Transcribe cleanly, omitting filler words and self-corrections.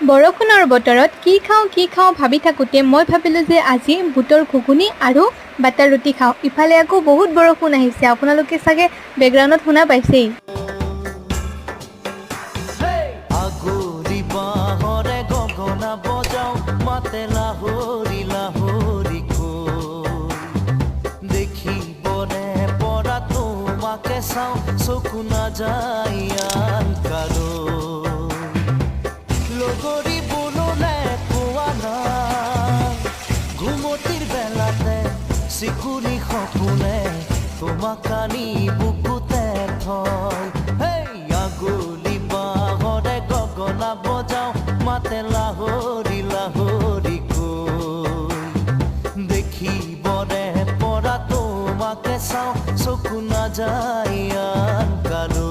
বৰষুণৰ বতৰত কি খাওঁ ভাবি থাকোঁতে মই ভাবিলোঁ যে আজি বুটৰ ঘুগুনি আৰু বাটাৰ ৰুটি খাওঁ। ইফালে আকৌ বহুত বৰষুণ আহিছে, আপোনালোকে চাগে বেকগ্ৰাউণ্ডত শুনা পাইছেই। আগৰি বাঁহৰে গগনা বজাও মাতে লাহৰি লাহৰি দেখিবনে পৰা তোমাকে চাওঁ চকু নাযায় আন কাৰো লগৰী বুললে কোৱা নাই ঘুমতিৰ বেলাতে চিকুনি সপোনে তোমাক আনি বুকুতে থয় আগলি বাঁহৰে গগনা বজাও মাতে লাহৰি লাহৰি দেখিবনে পৰা তোমাকে চাওঁ চকু নাযায় আন কাৰো